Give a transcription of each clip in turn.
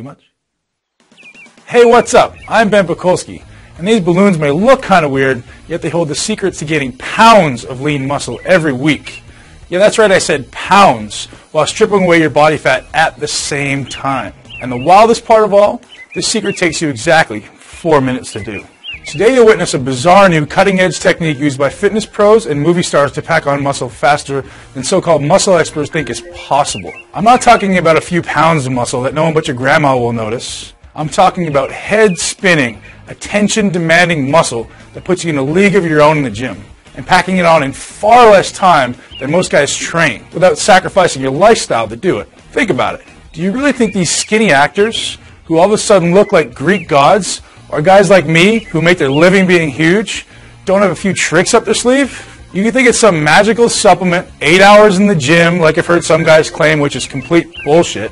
Too much? Hey, what's up? I'm Ben Pekulski, and these balloons may look kind of weird, yet they hold the secrets to gaining pounds of lean muscle every week. Yeah, that's right, I said pounds, while stripping away your body fat at the same time. And the wildest part of all, this secret takes you exactly 4 minutes to do. Today you'll witness a bizarre new cutting-edge technique used by fitness pros and movie stars to pack on muscle faster than so-called muscle experts think is possible. I'm not talking about a few pounds of muscle that no one but your grandma will notice. I'm talking about head-spinning, attention-demanding muscle that puts you in a league of your own in the gym, and packing it on in far less time than most guys train, without sacrificing your lifestyle to do it. Think about it. Do you really think these skinny actors, who all of a sudden look like Greek gods, or guys like me, who make their living being huge, don't have a few tricks up their sleeve? You can think it's some magical supplement, 8 hours in the gym, like I've heard some guys claim, which is complete bullshit,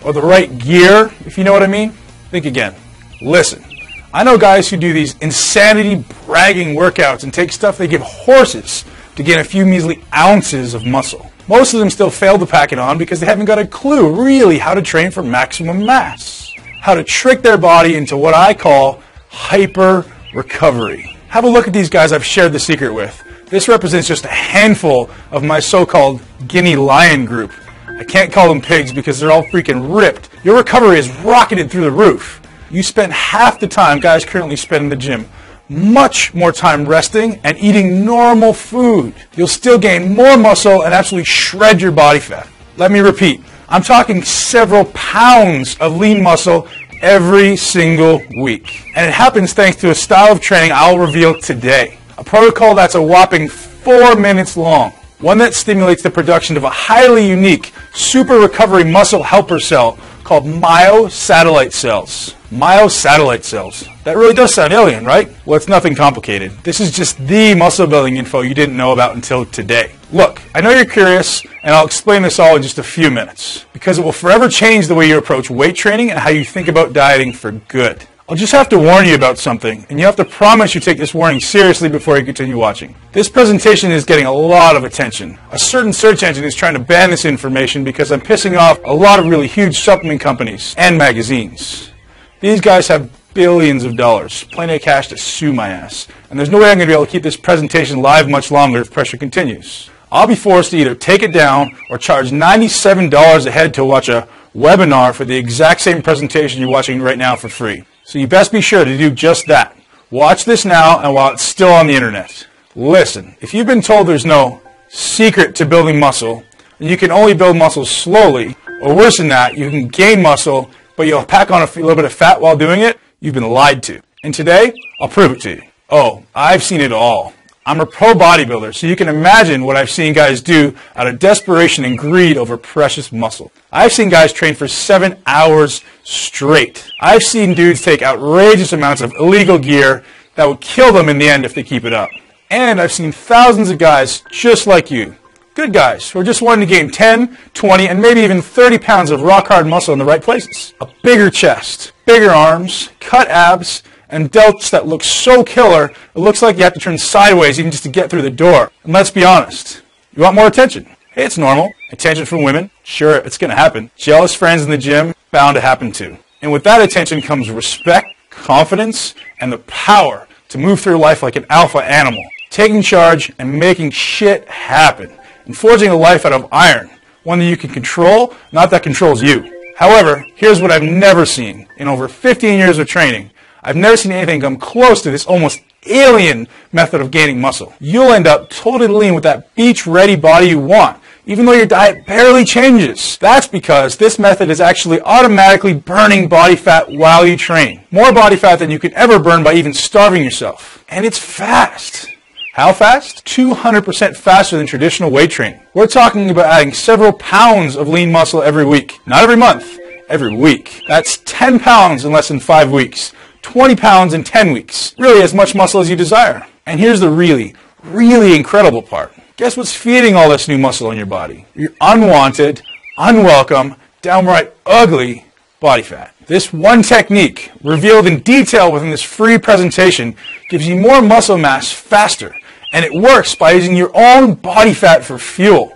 or the right gear, if you know what I mean. Think again. Listen. I know guys who do these insanity bragging workouts and take stuff they give horses to gain a few measly ounces of muscle. Most of them still fail to pack it on because they haven't got a clue really how to train for maximum mass. How to trick their body into what I call hyper recovery. Have a look at these guys I've shared the secret with. This represents just a handful of my so-called guinea lion group. I can't call them pigs because they're all freaking ripped. Your recovery is rocketed through the roof. You spend half the time guys currently spend in the gym. Much more time resting and eating normal food. You'll still gain more muscle and absolutely shred your body fat. Let me repeat. I'm talking several pounds of lean muscle every single week. And it happens thanks to a style of training I'll reveal today. A protocol that's a whopping 4 minutes long. One that stimulates the production of a highly unique super recovery muscle helper cell called myosatellite cells. Myosatellite cells. That really does sound alien, right? Well, it's nothing complicated. This is just the muscle building info you didn't know about until today. Look, I know you're curious, and I'll explain this all in just a few minutes, because it will forever change the way you approach weight training and how you think about dieting for good. I'll just have to warn you about something, and you have to promise you take this warning seriously before you continue watching. This presentation is getting a lot of attention. A certain search engine is trying to ban this information because I'm pissing off a lot of really huge supplement companies and magazines. These guys have billions of dollars, plenty of cash to sue my ass, and there's no way I'm going to be able to keep this presentation live much longer if pressure continues. I'll be forced to either take it down or charge $97 a head to watch a webinar for the exact same presentation you're watching right now for free. So you best be sure to do just that. Watch this now and while it's still on the internet. Listen, if you've been told there's no secret to building muscle, and you can only build muscle slowly, or worse than that, you can gain muscle, but you'll pack on a little bit of fat while doing it, you've been lied to. And today, I'll prove it to you. Oh, I've seen it all. I'm a pro bodybuilder, so you can imagine what I've seen guys do out of desperation and greed over precious muscle. I've seen guys train for 7 hours straight. I've seen dudes take outrageous amounts of illegal gear that would kill them in the end if they keep it up. And I've seen thousands of guys just like you. Good guys who are just wanting to gain 10, 20, and maybe even 30 pounds of rock-hard muscle in the right places. A bigger chest, bigger arms, cut abs, and delts that look so killer, it looks like you have to turn sideways even just to get through the door. And let's be honest, you want more attention. Hey, it's normal. Attention from women, sure, it's going to happen. Jealous friends in the gym, bound to happen too. And with that attention comes respect, confidence, and the power to move through life like an alpha animal, taking charge and making shit happen, and forging a life out of iron, one that you can control, not that controls you. However, here's what I've never seen. In over 15 years of training, I've never seen anything come close to this almost alien method of gaining muscle. You'll end up totally lean with that beach-ready body you want, even though your diet barely changes. That's because this method is actually automatically burning body fat while you train. More body fat than you could ever burn by even starving yourself. And it's fast. How fast? 200% faster than traditional weight training. We're talking about adding several pounds of lean muscle every week. Not every month, every week. That's 10 pounds in less than 5 weeks. 20 pounds in 10 weeks. Really as much muscle as you desire. And here's the really incredible part. Guess what's feeding all this new muscle in your body? Your unwanted, unwelcome, downright ugly body fat. This one technique, revealed in detail within this free presentation, gives you more muscle mass faster. And it works by using your own body fat for fuel.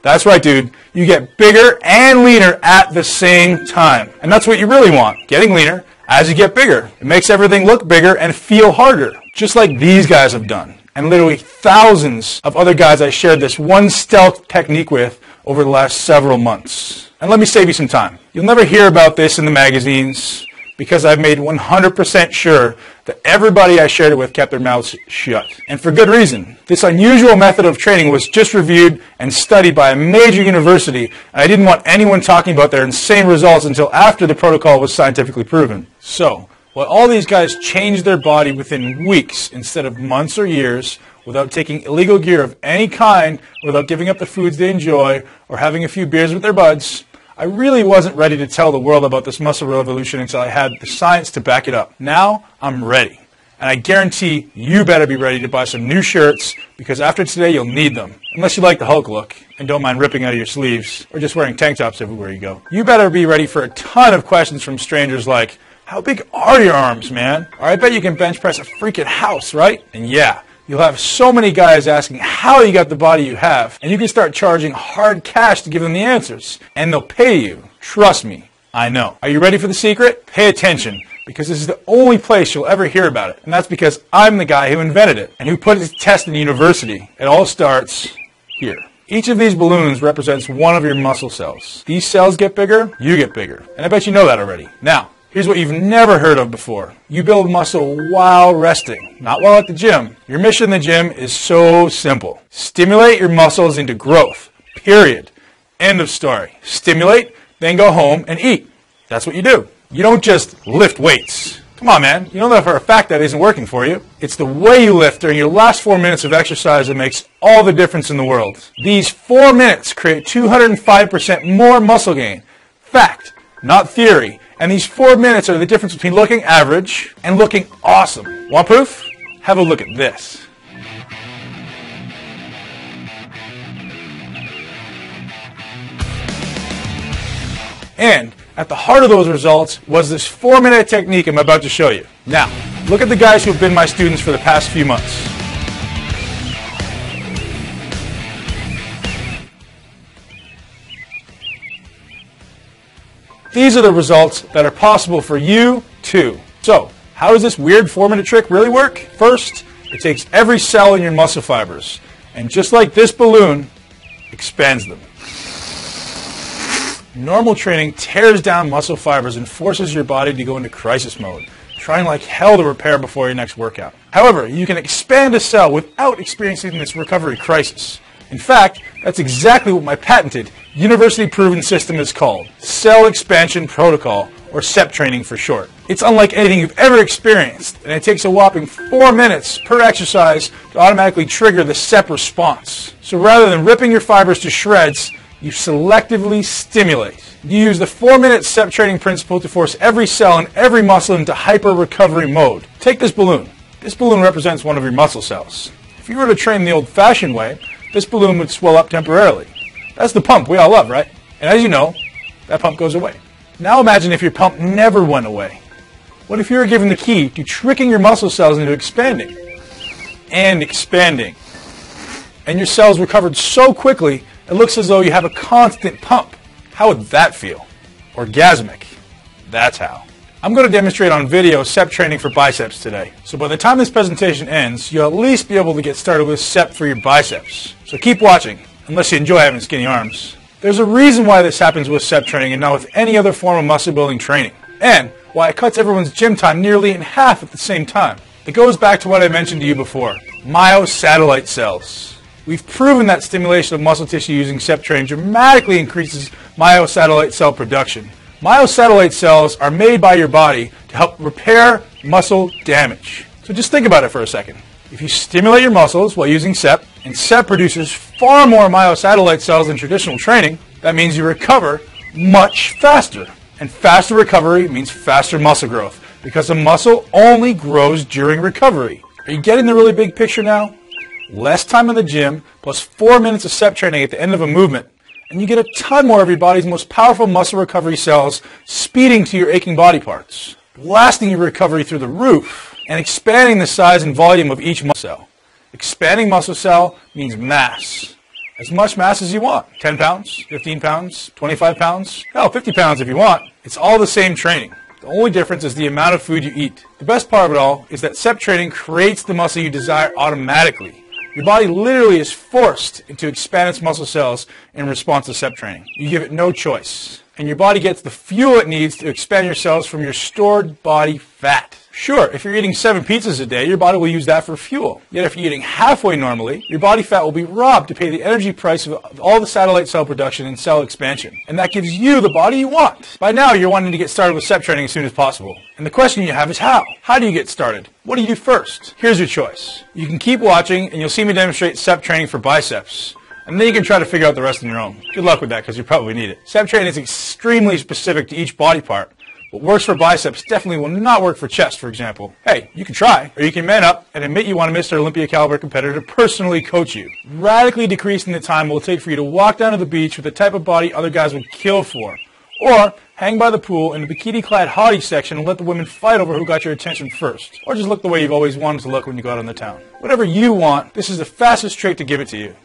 That's right, dude. You get bigger and leaner at the same time. And that's what you really want, getting leaner as you get bigger. It makes everything look bigger and feel harder, just like these guys have done. And literally thousands of other guys I shared this one stealth technique with over the last several months. And let me save you some time. You'll never hear about this in the magazines because I've made 100% sure that everybody I shared it with kept their mouths shut. And for good reason. This unusual method of training was just reviewed and studied by a major university, and I didn't want anyone talking about their insane results until after the protocol was scientifically proven. So, while all these guys changed their body within weeks instead of months or years, without taking illegal gear of any kind, without giving up the foods they enjoy, or having a few beers with their buds, I really wasn't ready to tell the world about this muscle revolution until I had the science to back it up. Now, I'm ready. And I guarantee you better be ready to buy some new shirts, because after today you'll need them. Unless you like the Hulk look, and don't mind ripping out of your sleeves, or just wearing tank tops everywhere you go. You better be ready for a ton of questions from strangers like, how big are your arms, man? Or I bet you can bench press a freaking house, right? And yeah, you'll have so many guys asking how you got the body you have, and you can start charging hard cash to give them the answers. And they'll pay you. Trust me, I know. Are you ready for the secret? Pay attention, because this is the only place you'll ever hear about it. And that's because I'm the guy who invented it, and who put it to test in the university. It all starts here. Each of these balloons represents one of your muscle cells. These cells get bigger, you get bigger. And I bet you know that already. Now, here's what you've never heard of before. You build muscle while resting, not while at the gym. Your mission in the gym is so simple. Stimulate your muscles into growth. Period. End of story. Stimulate, then go home and eat. That's what you do. You don't just lift weights. Come on, man. You know that for a fact that isn't working for you. It's the way you lift during your last 4 minutes of exercise that makes all the difference in the world. These 4 minutes create 205% more muscle gain. Fact, not theory. And these 4 minutes are the difference between looking average and looking awesome. Want proof? Have a look at this. And at the heart of those results was this 4-minute technique I'm about to show you. Now, look at the guys who have been my students for the past few months. These are the results that are possible for you too. So, how does this weird 4-minute trick really work? First, it takes every cell in your muscle fibers, and just like this balloon, expands them. Normal training tears down muscle fibers and forces your body to go into crisis mode, trying like hell to repair before your next workout. However, you can expand a cell without experiencing this recovery crisis. In fact, that's exactly what my patented, university-proven system is called, Cell Expansion Protocol, or CEP training for short. It's unlike anything you've ever experienced, and it takes a whopping 4 minutes per exercise to automatically trigger the CEP response. So rather than ripping your fibers to shreds, you selectively stimulate. You use the 4-minute CEP training principle to force every cell and every muscle into hyper-recovery mode. Take this balloon. This balloon represents one of your muscle cells. If you were to train the old-fashioned way, this balloon would swell up temporarily. That's the pump we all love, right? And as you know, that pump goes away. Now imagine if your pump never went away. What if you were given the key to tricking your muscle cells into expanding? And expanding. And your cells recovered so quickly, it looks as though you have a constant pump. How would that feel? Orgasmic. That's how. I'm going to demonstrate on video CEP training for biceps today. So by the time this presentation ends, you'll at least be able to get started with CEP for your biceps. So keep watching, unless you enjoy having skinny arms. There's a reason why this happens with CEP training and not with any other form of muscle building training. And why it cuts everyone's gym time nearly in half at the same time. It goes back to what I mentioned to you before. Myosatellite cells. We've proven that stimulation of muscle tissue using CEP training dramatically increases myosatellite cell production. Myosatellite cells are made by your body to help repair muscle damage. So just think about it for a second. If you stimulate your muscles while using CEP, and CEP produces far more myosatellite cells than traditional training, that means you recover much faster. And faster recovery means faster muscle growth, because a muscle only grows during recovery. Are you getting the really big picture now? Less time in the gym, plus 4 minutes of CEP training at the end of a movement, and you get a ton more of your body's most powerful muscle recovery cells speeding to your aching body parts, blasting your recovery through the roof, and expanding the size and volume of each muscle cell. Expanding muscle cell means mass. as much mass as you want. 10 pounds, 15 pounds, 25 pounds, hell, 50 pounds if you want. It's all the same training. The only difference is the amount of food you eat. The best part of it all is that SEP training creates the muscle you desire automatically. Your body literally is forced to expand its muscle cells in response to SEP training. You give it no choice. And your body gets the fuel it needs to expand your cells from your stored body fat. Sure, if you're eating 7 pizzas a day, your body will use that for fuel. Yet if you're eating halfway normally, your body fat will be robbed to pay the energy price of all the satellite cell production and cell expansion. And that gives you the body you want. By now, you're wanting to get started with SEP training as soon as possible. And the question you have is how? How do you get started? What do you do first? Here's your choice. You can keep watching and you'll see me demonstrate SEP training for biceps. And then you can try to figure out the rest on your own. Good luck with that because you probably need it. SEP training is extremely specific to each body part. What works for biceps definitely will not work for chest, for example. Hey, you can try, or you can man up and admit you want a Mr. Olympia caliber competitor to personally coach you. Radically decreasing the time it will take for you to walk down to the beach with the type of body other guys would kill for. Or hang by the pool in the bikini-clad hottie section and let the women fight over who got your attention first. Or just look the way you've always wanted to look when you go out on the town. Whatever you want, this is the fastest trick to give it to you.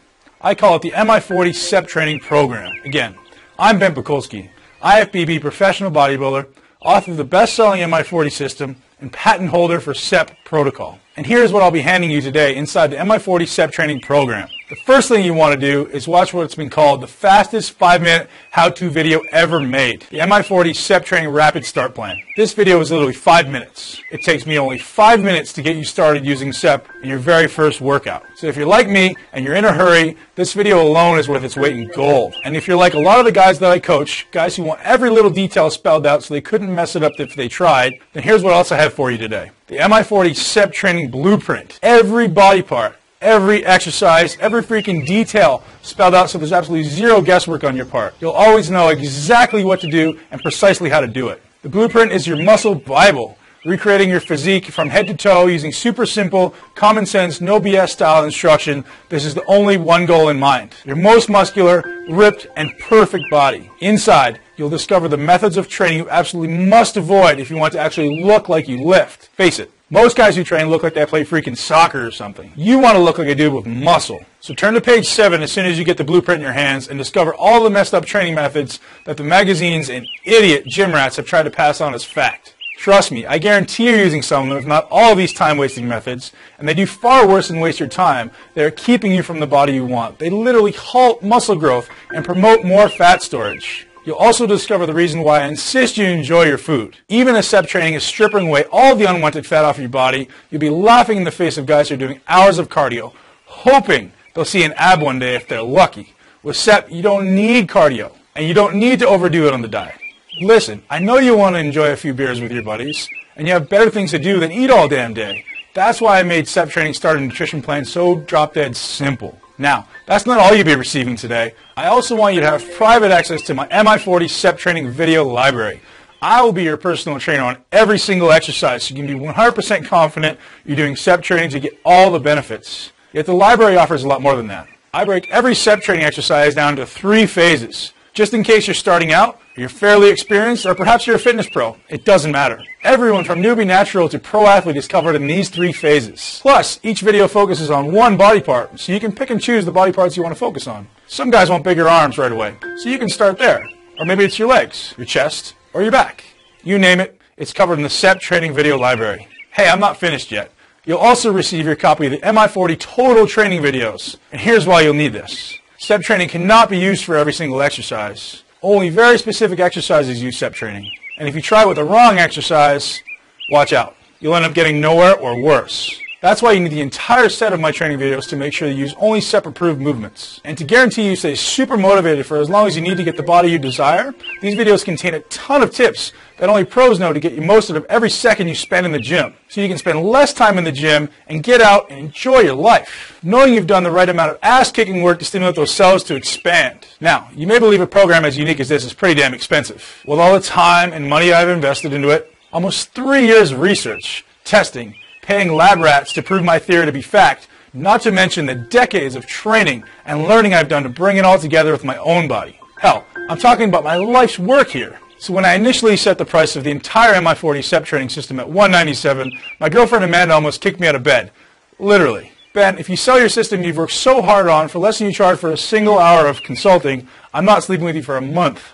I call it the MI40 SEP Training Program. Again, I'm Ben Pekulski, IFBB professional bodybuilder, author of the best-selling MI40 system, and patent holder for SEP protocol. And here's what I'll be handing you today inside the MI40 SEP Training Program. The first thing you want to do is watch what's been called the fastest 5-minute how-to video ever made, the MI40 SEP Training Rapid Start Plan. This video is literally 5 minutes. It takes me only 5 minutes to get you started using SEP in your very first workout. So if you're like me and you're in a hurry, this video alone is worth its weight in gold. And if you're like a lot of the guys that I coach, guys who want every little detail spelled out so they couldn't mess it up if they tried, then here's what else I have for you today. The MI40 SEP Training Blueprint. Every body part, every exercise, every freaking detail spelled out so there's absolutely zero guesswork on your part. You'll always know exactly what to do and precisely how to do it. The blueprint is your muscle Bible, recreating your physique from head to toe using super simple, common sense, no BS style instruction. This is the only one goal in mind. Your most muscular, ripped, and perfect body. Inside, you'll discover the methods of training you absolutely must avoid if you want to actually look like you lift. Face it, most guys who train look like they play freaking soccer or something. You want to look like a dude with muscle. So turn to page 7 as soon as you get the blueprint in your hands and discover all the messed up training methods that the magazines and idiot gym rats have tried to pass on as fact. Trust me, I guarantee you're using some of them, if not all of these time-wasting methods, and they do far worse than waste your time. They're keeping you from the body you want. They literally halt muscle growth and promote more fat storage. You'll also discover the reason why I insist you enjoy your food. Even as SEP training is stripping away all the unwanted fat off your body, you'll be laughing in the face of guys who are doing hours of cardio, hoping they'll see an ab one day if they're lucky. With SEP, you don't need cardio, and you don't need to overdo it on the diet. Listen, I know you want to enjoy a few beers with your buddies, and you have better things to do than eat all damn day. That's why I made SEP Training Starter Nutrition Plan so drop-dead simple. Now, that's not all you'll be receiving today. I also want you to have private access to my MI40 SEP Training video library. I will be your personal trainer on every single exercise, so you can be 100% confident you're doing SEP training to get all the benefits. Yet the library offers a lot more than that. I break every SEP training exercise down into 3 phases. Just in case you're starting out, or you're fairly experienced, or perhaps you're a fitness pro, it doesn't matter. Everyone from newbie natural to pro athlete is covered in these 3 phases. Plus, each video focuses on one body part, so you can pick and choose the body parts you want to focus on. Some guys want bigger arms right away, so you can start there. Or maybe it's your legs, your chest, or your back. You name it, it's covered in the SEP Training Video Library. Hey, I'm not finished yet. You'll also receive your copy of the MI40 Total Training videos. And here's why you'll need this. SEP training cannot be used for every single exercise. Only very specific exercises use SEP training. And if you try with the wrong exercise, watch out. You'll end up getting nowhere or worse. That's why you need the entire set of my training videos to make sure you use only SEP-approved movements. And to guarantee you stay super motivated for as long as you need to get the body you desire, these videos contain a ton of tips that only pros know to get you most out of every second you spend in the gym. So you can spend less time in the gym and get out and enjoy your life, knowing you've done the right amount of ass-kicking work to stimulate those cells to expand. Now, you may believe a program as unique as this is pretty damn expensive. With all the time and money I've invested into it, almost 3 years of research, testing, paying lab rats to prove my theory to be fact, not to mention the decades of training and learning I've done to bring it all together with my own body. Hell, I'm talking about my life's work here. So when I initially set the price of the entire MI40 SEP training system at $197, my girlfriend Amanda almost kicked me out of bed. Literally. Ben, if you sell your system you've worked so hard on for less than you charge for a single hour of consulting, I'm not sleeping with you for a month.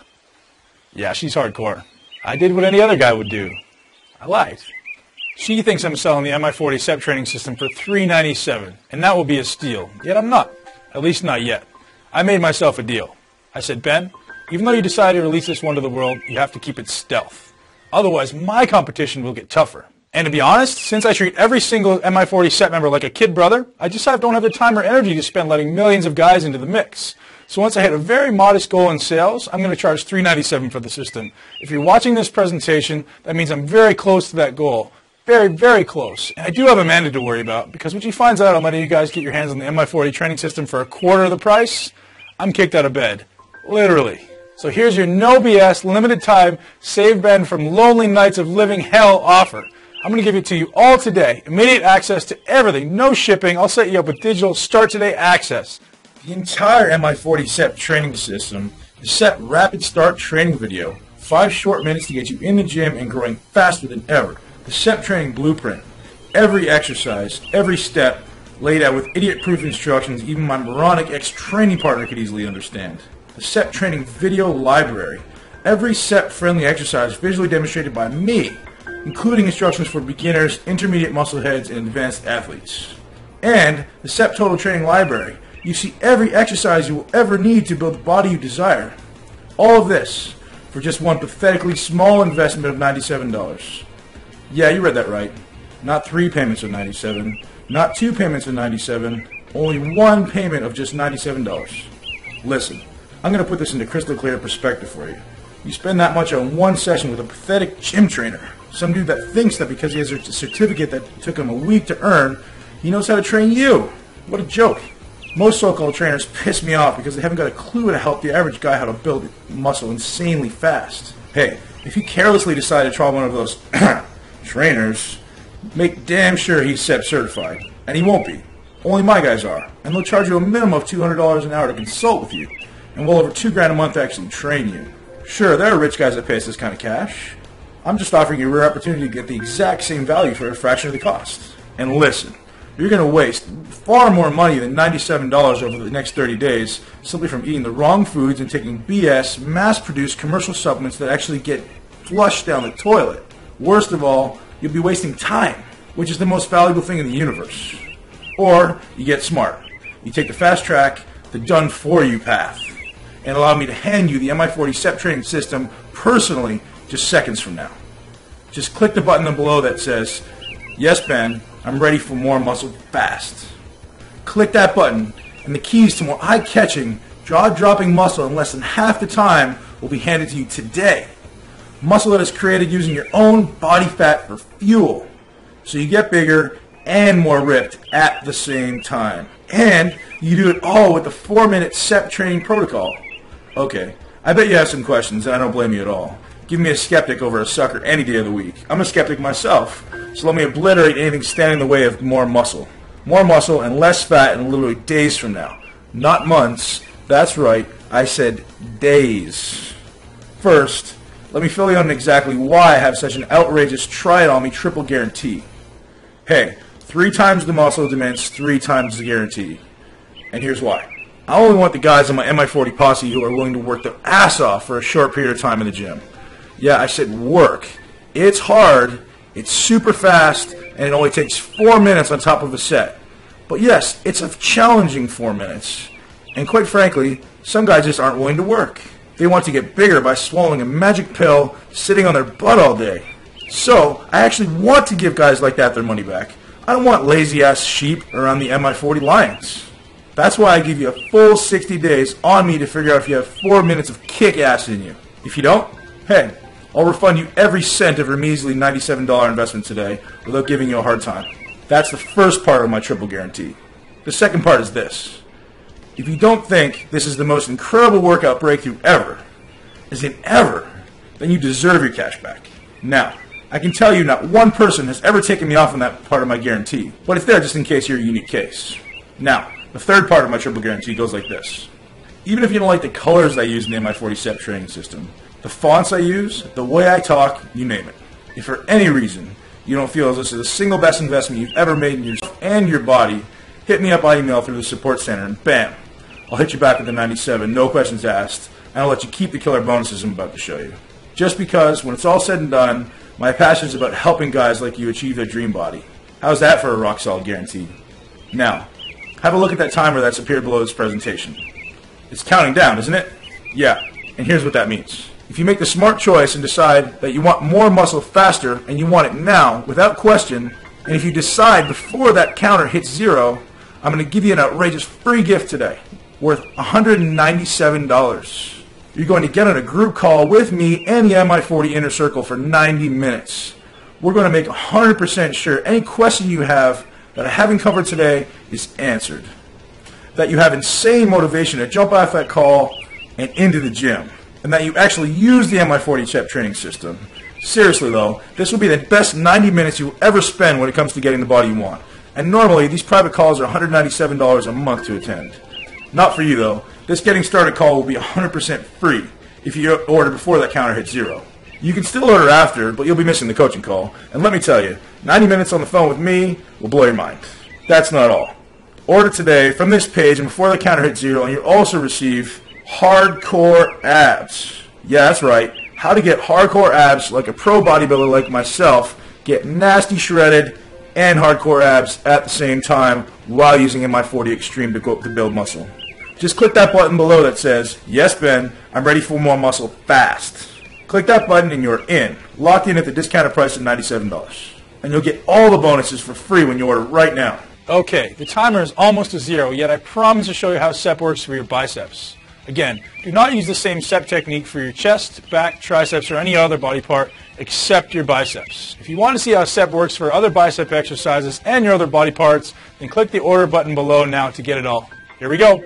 Yeah, she's hardcore. I did what any other guy would do. I lied. She thinks I'm selling the MI40 SEP training system for $397, and that will be a steal. Yet I'm not. At least not yet. I made myself a deal. I said, Ben, even though you decided to release this one to the world, you have to keep it stealth. Otherwise, my competition will get tougher. And to be honest, since I treat every single MI40 SEP member like a kid brother, I just don't have the time or energy to spend letting millions of guys into the mix. So once I hit a very modest goal in sales, I'm going to charge $397 for the system. If you're watching this presentation, that means I'm very close to that goal. Very, very close. And I do have Amanda to worry about, because when she finds out I'm letting you guys get your hands on the MI40 training system for a quarter of the price, I'm kicked out of bed. Literally. So here's your no BS, limited time, save Ben from lonely nights of living hell offer. I'm going to give it to you all today. Immediate access to everything. No shipping. I'll set you up with digital start today access. The entire MI40 SEP training system, the SEP Rapid Start training video, 5 short minutes to get you in the gym and growing faster than ever. The SEP training blueprint, every exercise, every step, laid out with idiot-proof instructions even my moronic ex-training partner could easily understand. The SEP training video library, every SEP-friendly exercise visually demonstrated by me, including instructions for beginners, intermediate muscle heads, and advanced athletes. And the SEP Total Training Library. You see every exercise you will ever need to build the body you desire. All of this for just one pathetically small investment of $97. Yeah, you read that right. Not 3 payments of $97, not 2 payments of $97, only 1 payment of just $97. Listen, I'm going to put this into crystal clear perspective for you. You spend that much on one session with a pathetic gym trainer, some dude that thinks that because he has a certificate that took him a week to earn, he knows how to train you. What a joke. Most so-called trainers piss me off because they haven't got a clue to help the average guy how to build muscle insanely fast. Hey, if you carelessly decide to try one of those trainers, make damn sure he's SEP certified. And he won't be. Only my guys are. And they'll charge you a minimum of $200 an hour to consult with you, and well over $2 grand a month to actually train you. Sure, there are rich guys that pay us this kind of cash. I'm just offering you a rare opportunity to get the exact same value for a fraction of the cost. And listen, you're going to waste far more money than $97 over the next 30 days simply from eating the wrong foods and taking BS, mass-produced commercial supplements that actually get flushed down the toilet. Worst of all, you'll be wasting time, which is the most valuable thing in the universe. Or you get smart. You take the fast track, the done-for-you path, and allow me to hand you the MI40 SEP training system personally just seconds from now. Just click the button below that says, "Yes, Ben, I'm ready for more muscle fast." Click that button, and the keys to more eye-catching, jaw-dropping muscle in less than half the time will be handed to you today. Muscle that is created using your own body fat for fuel, so you get bigger and more ripped at the same time. And you do it all with the 4-minute SEP training protocol. Okay, I bet you have some questions, and I don't blame you at all. Give me a skeptic over a sucker any day of the week. I'm a skeptic myself, so let me obliterate anything standing in the way of more muscle. More muscle and less fat in literally days from now. Not months. That's right, I said days. First, let me fill you in exactly why I have such an outrageous try-it-on-me triple guarantee. Hey, 3 times the muscle demands 3 times the guarantee. And here's why. I only want the guys on my MI40 posse who are willing to work their ass off for a short period of time in the gym. Yeah, I said work. It's hard, it's super fast, and it only takes 4 minutes on top of a set. But yes, it's a challenging 4 minutes. And quite frankly, some guys just aren't willing to work. They want to get bigger by swallowing a magic pill, sitting on their butt all day. So, I actually want to give guys like that their money back. I don't want lazy-ass sheep around the MI40 lions. That's why I give you a full 60 days on me to figure out if you have 4 minutes of kick-ass in you. If you don't, hey, I'll refund you every cent of your measly $97 investment today without giving you a hard time. That's the first part of my triple guarantee. The second part is this. If you don't think this is the most incredible workout breakthrough ever, as in ever, then you deserve your cash back. Now, I can tell you not one person has ever taken me off on that part of my guarantee, but it's there just in case you're a unique case. Now, the third part of my triple guarantee goes like this. Even if you don't like the colors I use in the MI40 SEP training system, the fonts I use, the way I talk, you name it. If for any reason you don't feel as this is the single best investment you've ever made in yourself and your body, hit me up by email through the support center, and bam, I'll hit you back with the 97, no questions asked, and I'll let you keep the killer bonuses I'm about to show you. Just because, when it's all said and done, my passion is about helping guys like you achieve their dream body. How's that for a rock-solid guarantee? Now, have a look at that timer that's appeared below this presentation. It's counting down, isn't it? Yeah, and here's what that means. If you make the smart choice and decide that you want more muscle faster and you want it now, without question, and if you decide before that counter hits 0, I'm going to give you an outrageous free gift today, worth $197. You're going to get on a group call with me and the MI40 Inner Circle for 90 minutes. We're going to make 100% sure any question you have that I haven't covered today is answered. That you have insane motivation to jump off that call and into the gym. And that you actually use the MI40 CHEP training system. Seriously though, this will be the best 90 minutes you'll ever spend when it comes to getting the body you want. And normally, these private calls are $197 a month to attend. Not for you though. This getting started call will be 100% free if you order before that counter hits 0. You can still order after, but you'll be missing the coaching call. And let me tell you, 90 minutes on the phone with me will blow your mind. That's not all. Order today from this page and before the counter hits 0, and you'll also receive hardcore abs. Yeah, that's right. How to get hardcore abs like a pro bodybuilder like myself, get nasty shredded and hardcore abs at the same time while using MI40 Extreme to build muscle. Just click that button below that says, "Yes, Ben, I'm ready for more muscle fast." Click that button and you're in, locked in at the discounted price of $97. And you'll get all the bonuses for free when you order right now. Okay, the timer is almost to 0, yet I promise to show you how SEP works for your biceps. Again, do not use the same SEP technique for your chest, back, triceps, or any other body part except your biceps. If you want to see how SEP works for other bicep exercises and your other body parts, then click the order button below now to get it all. Here we go.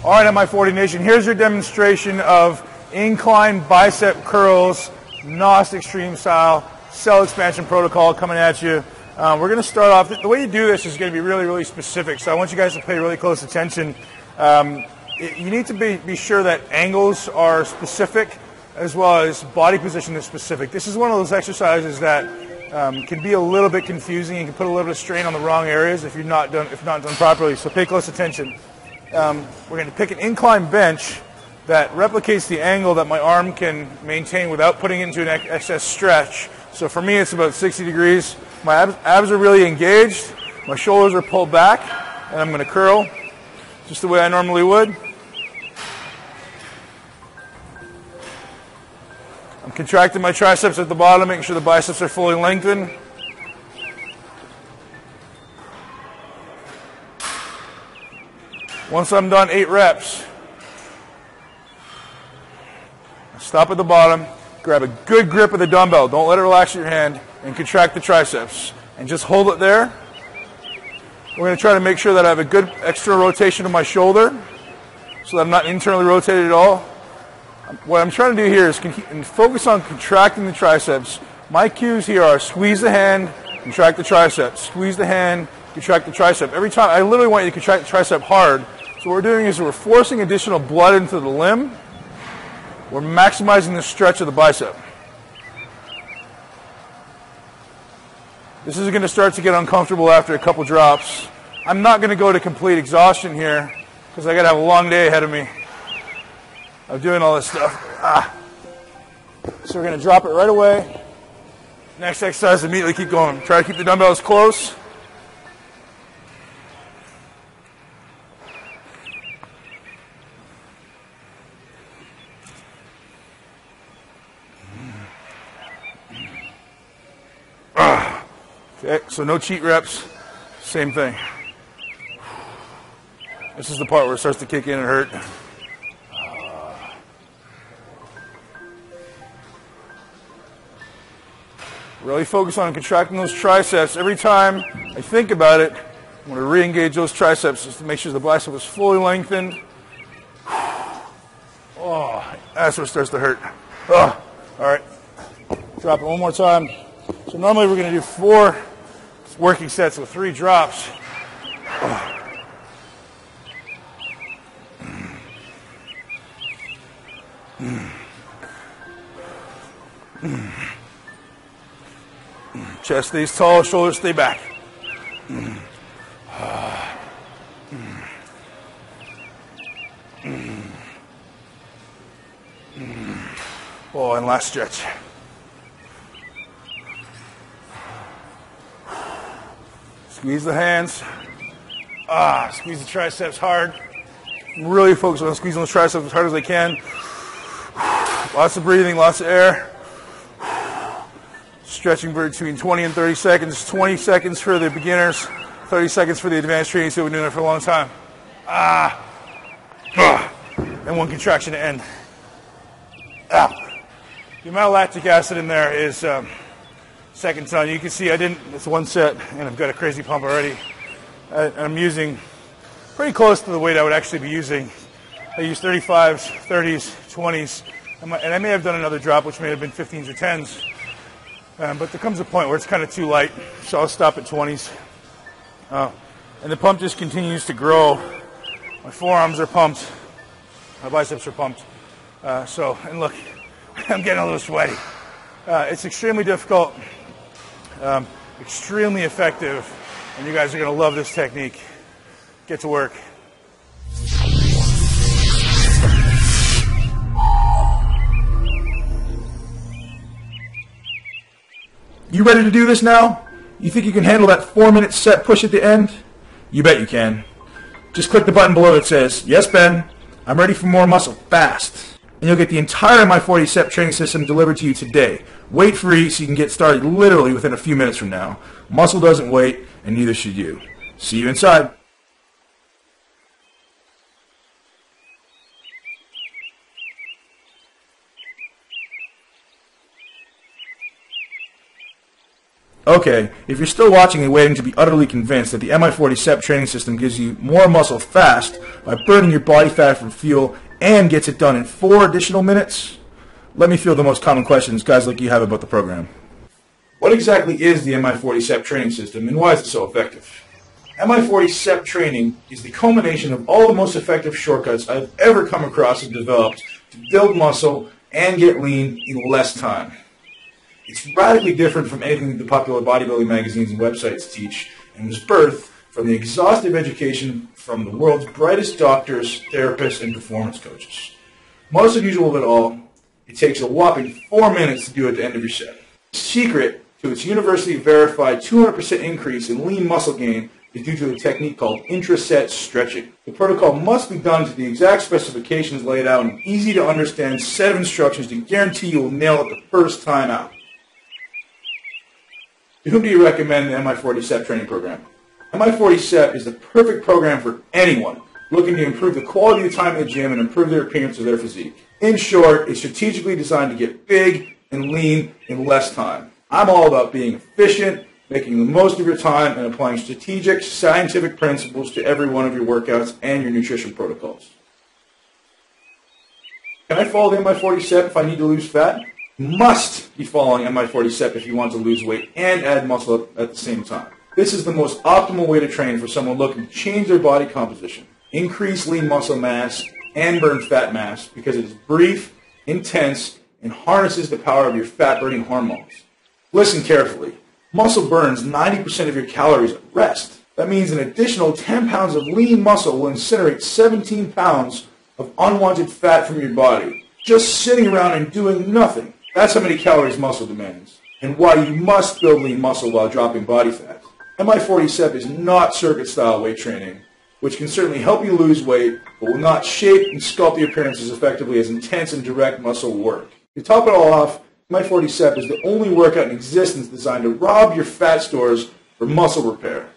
All right, MI40 Nation, here's your demonstration of incline bicep curls, NOS Extreme style, cell expansion protocol coming at you. We're going to start off, the way you do this is going to be really, really specific, so I want you guys to pay really close attention. You need to be sure that angles are specific as well as body position is specific. This is one of those exercises that can be a little bit confusing and can put a little bit of strain on the wrong areas if not done properly, so pay close attention. We're going to pick an incline bench that replicates the angle that my arm can maintain without putting into an excess stretch. So for me, it's about 60 degrees. My abs are really engaged. My shoulders are pulled back, and I'm going to curl just the way I normally would. I'm contracting my triceps at the bottom, making sure the biceps are fully lengthened. Once I'm done 8 reps, stop at the bottom, grab a good grip of the dumbbell, don't let it relax your hand, and contract the triceps. And just hold it there. We're going to try to make sure that I have a good external rotation of my shoulder so that I'm not internally rotated at all. What I'm trying to do here is focus on contracting the triceps. My cues here are squeeze the hand, contract the triceps, squeeze the hand, contract the tricep. Every time, I literally want you to contract the tricep hard. So what we're doing is we're forcing additional blood into the limb. We're maximizing the stretch of the bicep. This is going to start to get uncomfortable after a couple drops. I'm not going to go to complete exhaustion here because I got to have a long day ahead of me of doing all this stuff. So we're going to drop it right away. Next exercise, immediately keep going. Try to keep the dumbbells close. Okay, so no cheat reps, same thing. This is the part where it starts to kick in and hurt. Really focus on contracting those triceps. Every time I think about it, I'm going to re-engage those triceps just to make sure the bicep is fully lengthened. Oh, that's where it starts to hurt. Oh, all right, drop it one more time. So normally we're going to do 4 working sets with 3 drops. Chest stays tall, shoulders stay back. Oh, and last stretch. Squeeze the hands. Squeeze the triceps hard. Really focus on squeezing those triceps as hard as I can. Lots of breathing, lots of air. Stretching between 20 and 30 seconds. 20 seconds for the beginners, 30 seconds for the advanced training, so we've been doing it for a long time. And one contraction to end. The amount of lactic acid in there is second to none. You can see it's one set, and I've got a crazy pump already. I'm using pretty close to the weight I would actually be using. I use 35s, 30s, 20s, and I may have done another drop, which may have been 15s or 10s. But there comes a point where it's kind of too light, so I'll stop at 20s. And the pump just continues to grow. My forearms are pumped. My biceps are pumped. And look, I'm getting a little sweaty. It's extremely difficult, extremely effective, and you guys are going to love this technique. Get to work. You ready to do this now? You think you can handle that 4-minute set push at the end? You bet you can. Just click the button below that says, "Yes, Ben, I'm ready for more muscle fast." And you'll get the entire MI40 SEP training system delivered to you today. Weight free, so you can get started literally within a few minutes from now. Muscle doesn't wait, and neither should you. See you inside. Okay, if you're still watching and waiting to be utterly convinced that the MI40 SEP training system gives you more muscle fast by burning your body fat for fuel and gets it done in 4 additional minutes, let me field the most common questions guys like you have about the program. What exactly is the MI40 SEP training system, and why is it so effective? MI40 SEP training is the culmination of all the most effective shortcuts I've ever come across and developed to build muscle and get lean in less time. It's radically different from anything the popular bodybuilding magazines and websites teach, and was birthed from the exhaustive education from the world's brightest doctors, therapists, and performance coaches. Most unusual of it all, it takes a whopping 4 minutes to do at the end of your set. The secret to its university-verified 200% increase in lean muscle gain is due to a technique called intraset stretching. The protocol must be done to the exact specifications laid out in an easy-to-understand set of instructions to guarantee you will nail it the first time out. To whom do you recommend the MI40 SEP training program? MI40 SEP is the perfect program for anyone looking to improve the quality of time in the gym and improve their appearance or their physique. In short, it's strategically designed to get big and lean in less time. I'm all about being efficient, making the most of your time, and applying strategic, scientific principles to every one of your workouts and your nutrition protocols. Can I follow the MI40 SEP if I need to lose fat? Must be following MI40 SEP if you want to lose weight and add muscle at the same time. This is the most optimal way to train for someone looking to change their body composition, increase lean muscle mass, and burn fat mass because it is brief, intense, and harnesses the power of your fat-burning hormones. Listen carefully. Muscle burns 90% of your calories at rest. That means an additional 10 pounds of lean muscle will incinerate 17 pounds of unwanted fat from your body, just sitting around and doing nothing. That's how many calories muscle demands, and why you must build lean muscle while dropping body fat. MI40 SEP is not circuit-style weight training, which can certainly help you lose weight, but will not shape and sculpt the appearance as effectively as intense and direct muscle work. To top it all off, MI40 SEP is the only workout in existence designed to rob your fat stores for muscle repair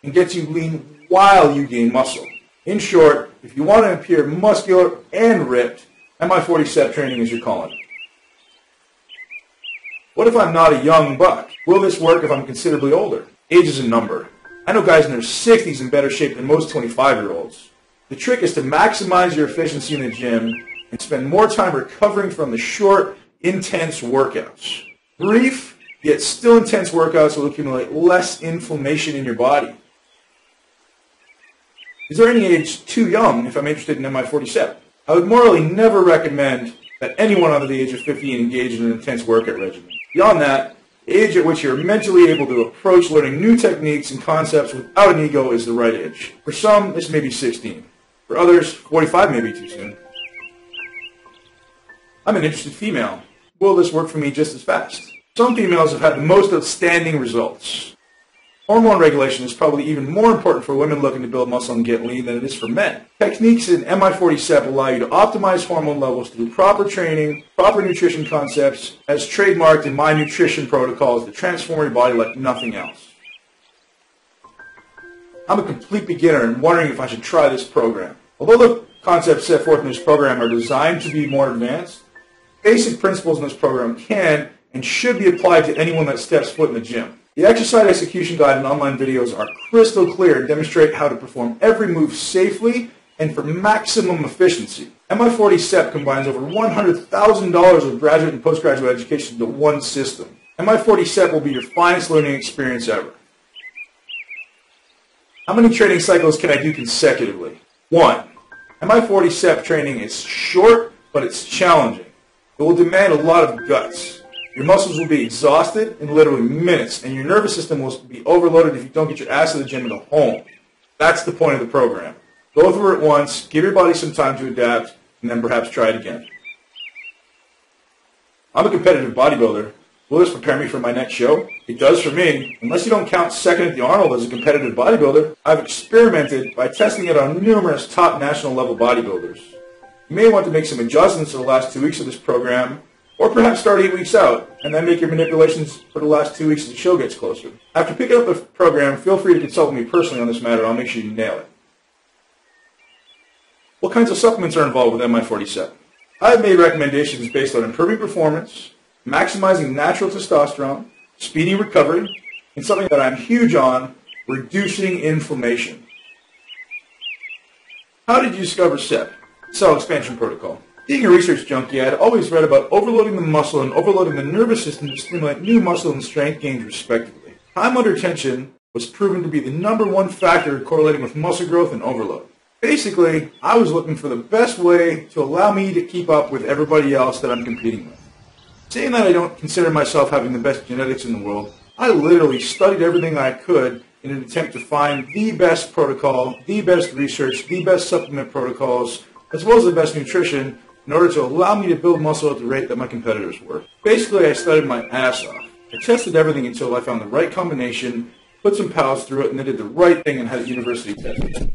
and gets you lean while you gain muscle. In short, if you want to appear muscular and ripped, MI40 SEP training is your calling. What if I'm not a young buck? Will this work if I'm considerably older? Age is a number. I know guys in their 60s in better shape than most 25-year-olds. The trick is to maximize your efficiency in the gym and spend more time recovering from the short, intense workouts. Brief, yet still intense workouts will accumulate less inflammation in your body. Is there any age too young if I'm interested in MI40 SEP? I would morally never recommend that anyone under the age of 15 engage in an intense workout regimen. Beyond that, the age at which you're mentally able to approach learning new techniques and concepts without an ego is the right age. For some, this may be 16. For others, 45 may be too soon. I'm an interested female. Will this work for me just as fast? Some females have had the most outstanding results. Hormone regulation is probably even more important for women looking to build muscle and get lean than it is for men. Techniques in MI40 allow you to optimize hormone levels through proper training, proper nutrition concepts, as trademarked in my nutrition protocols that transform your body like nothing else. I'm a complete beginner and wondering if I should try this program. Although the concepts set forth in this program are designed to be more advanced, basic principles in this program can and should be applied to anyone that steps foot in the gym. The exercise execution guide and online videos are crystal clear and demonstrate how to perform every move safely and for maximum efficiency. MI40 SEP combines over $100,000 of graduate and postgraduate education into one system. MI40 SEP will be your finest learning experience ever. How many training cycles can I do consecutively? 1. MI40 SEP training is short, but it's challenging. It will demand a lot of guts. Your muscles will be exhausted in literally minutes, and your nervous system will be overloaded if you don't get your ass to the gym and go home. That's the point of the program. Go through it once, give your body some time to adapt, and then perhaps try it again. I'm a competitive bodybuilder. Will this prepare me for my next show? It does for me. Unless you don't count second at the Arnold as a competitive bodybuilder, I've experimented by testing it on numerous top national level bodybuilders. You may want to make some adjustments to the last 2 weeks of this program, or perhaps start 8 weeks out, and then make your manipulations for the last 2 weeks as the show gets closer. After picking up the program, feel free to consult with me personally on this matter, and I'll make sure you nail it. What kinds of supplements are involved with MI40 SEP? I have made recommendations based on improving performance, maximizing natural testosterone, speeding recovery, and something that I'm huge on, reducing inflammation. How did you discover SEP? Cell expansion protocol. Being a research junkie, I had always read about overloading the muscle and overloading the nervous system to stimulate new muscle and strength gains respectively. Time under tension was proven to be the #1 factor correlating with muscle growth and overload. Basically, I was looking for the best way to allow me to keep up with everybody else that I'm competing with. Saying that I don't consider myself having the best genetics in the world, I literally studied everything I could in an attempt to find the best protocol, the best research, the best supplement protocols, as well as the best nutrition, in order to allow me to build muscle at the rate that my competitors were. Basically, I studied my ass off. I tested everything until I found the right combination, put some pals through it, and then did the right thing and had it university tested.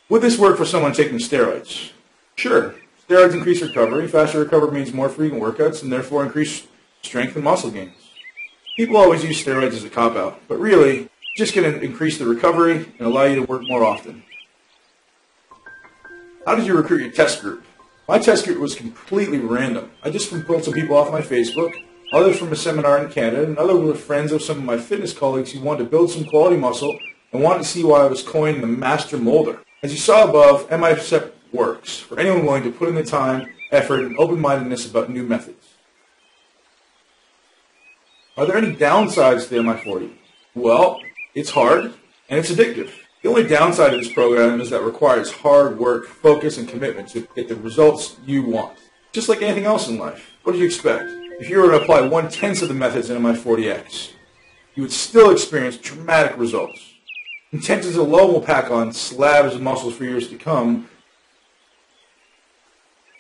Would this work for someone taking steroids? Sure. Steroids increase recovery. Faster recovery means more frequent workouts and therefore increased strength and muscle gains. People always use steroids as a cop-out, but really, it's just going to increase the recovery and allow you to work more often. How did you recruit your test group? My test group was completely random. I just pulled some people off my Facebook, others from a seminar in Canada, and others were friends of some of my fitness colleagues who wanted to build some quality muscle and wanted to see why I was coined the master molder. As you saw above, MI40 works for anyone willing to put in the time, effort, and open-mindedness about new methods. Are there any downsides to MI40? Well, it's hard and it's addictive. The only downside of this program is that it requires hard work, focus, and commitment to get the results you want. Just like anything else in life. What did you expect? If you were to apply 1/10 of the methods in MI40X, you would still experience dramatic results. Intentions alone will pack on slabs of muscles for years to come.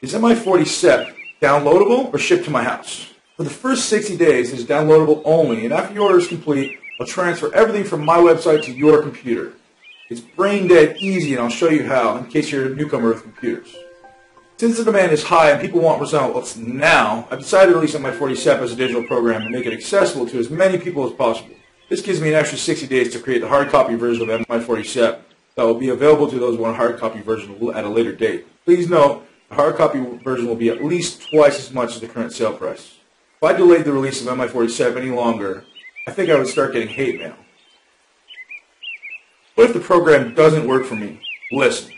Is MI40 SEP downloadable or shipped to my house? For the first 60 days, it is downloadable only, and after your order is complete, I'll transfer everything from my website to your computer. It's brain dead easy, and I'll show you how, in case you're a newcomer with computers. Since the demand is high and people want results now, I've decided to release MI40 SEP as a digital program and make it accessible to as many people as possible. This gives me an extra 60 days to create the hard copy version of MI40 SEP that will be available to those who want a hard copy version at a later date. Please note, the hard copy version will be at least twice as much as the current sale price. If I delayed the release of MI40 SEP any longer, I think I would start getting hate mail. What if the program doesn't work for me? Listen,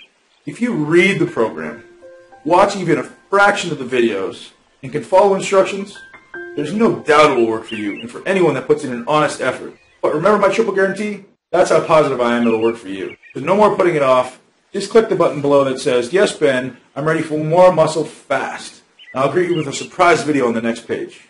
if you read the program, watch even a fraction of the videos, and can follow instructions, there's no doubt it will work for you and for anyone that puts in an honest effort. But remember my triple guarantee? That's how positive I am it'll work for you. So no more putting it off. Just click the button below that says, "Yes, Ben, I'm ready for more muscle fast. I'll greet you with a surprise video on the next page.